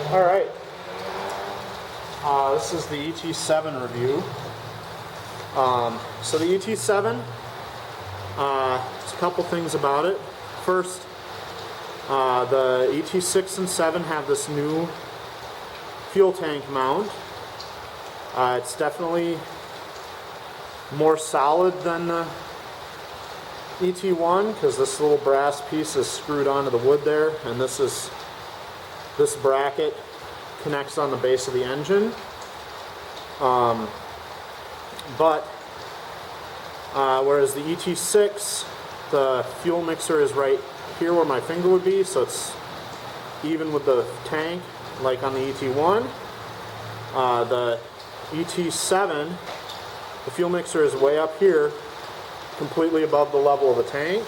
Alright, this is the ET7 review. So the ET7, just a couple things about it. First, the ET6 and 7 have this new fuel tank mount. It's definitely more solid than the ET1 because this little brass piece is screwed onto the wood there, and this bracket connects on the base of the engine. Whereas the ET6, the fuel mixer is right here where my finger would be, so it's even with the tank like on the ET1. The ET7, the fuel mixer is way up here, completely above the level of the tank,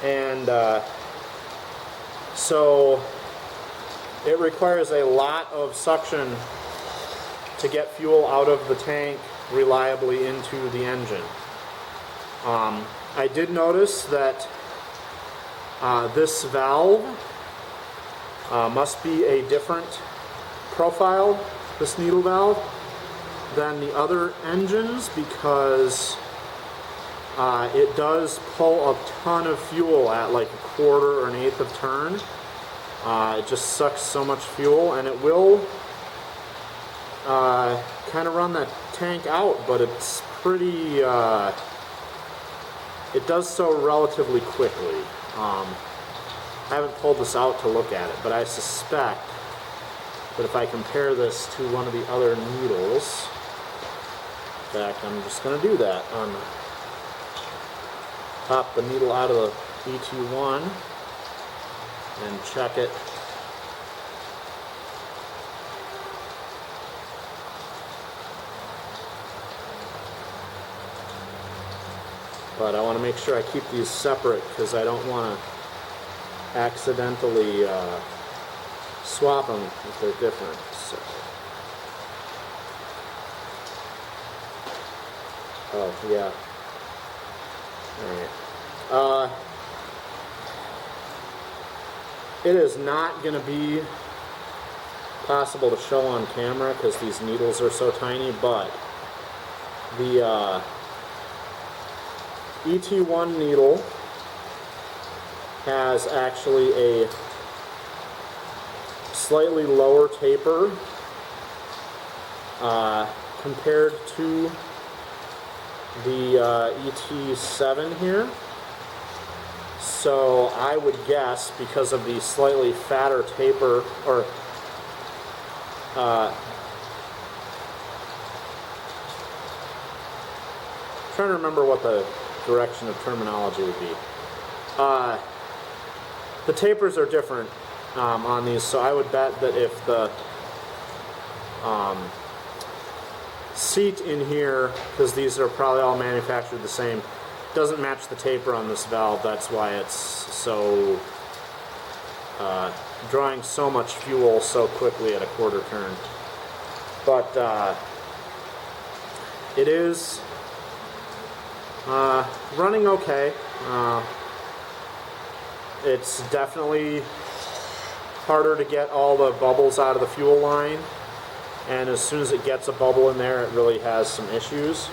and so it requires a lot of suction to get fuel out of the tank reliably into the engine. I did notice that this valve must be a different profile, this needle valve, than the other engines, because it does pull a ton of fuel at like a quarter or an eighth of turn. It just sucks so much fuel, and it will kind of run that tank out, but it's pretty, it does so relatively quickly. I haven't pulled this out to look at it, but I suspect that if I compare this to one of the other needles, in fact, I'm just going to do that. Pop the needle out of the ET1 and check it. But I want to make sure I keep these separate because I don't want to accidentally swap them if they're different. So. Oh, yeah. Alright. It is not going to be possible to show on camera because these needles are so tiny, but the ET1 needle has actually a slightly lower taper compared to the ET7 here. So I would guess, because of the slightly fatter taper, or trying to remember what the direction of terminology would be. The tapers are different on these, so I would bet that if the seat in here, because these are probably all manufactured the same, doesn't match the taper on this valve. That's why it's so drawing so much fuel so quickly at a quarter turn. But it is running okay. It's definitely harder to get all the bubbles out of the fuel line, and as soon as it gets a bubble in there, it really has some issues.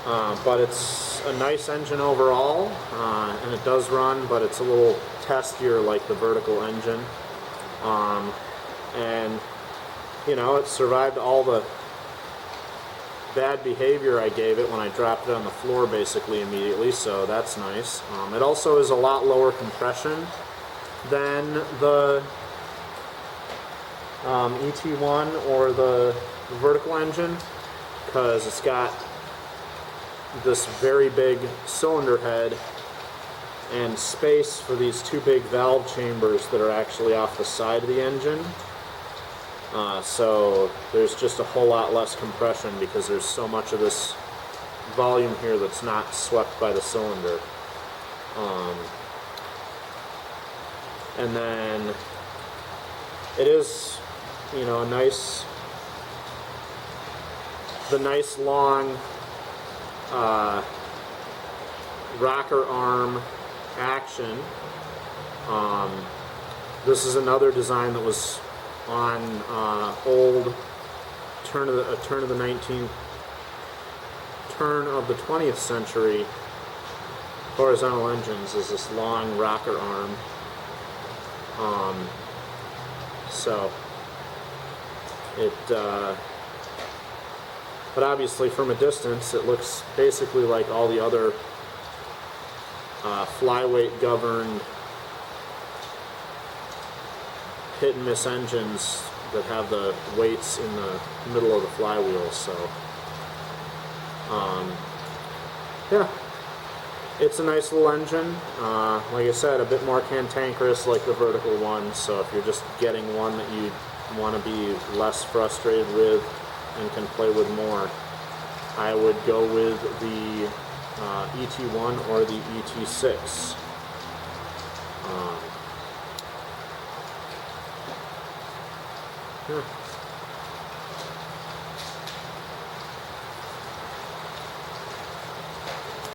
But it's a nice engine overall, and it does run, but it's a little testier like the vertical engine. And you know, it survived all the bad behavior I gave it when I dropped it on the floor basically immediately, so that's nice. It also is a lot lower compression than the ET1 or the vertical engine, because it's got this very big cylinder head and space for these two big valve chambers that are actually off the side of the engine. So there's just a whole lot less compression because there's so much of this volume here that's not swept by the cylinder. And then it is, you know, the nice long rocker arm action This is another design that was on old turn of the 20th century horizontal engines. Is this long rocker arm. So it, but obviously from a distance it looks basically like all the other flyweight governed hit and miss engines that have the weights in the middle of the flywheel. So yeah, it's a nice little engine. Like I said, a bit more cantankerous like the vertical one, so if you're just getting one that you want to be less frustrated with and can play with more, I would go with the ET1 or the ET6. Yeah.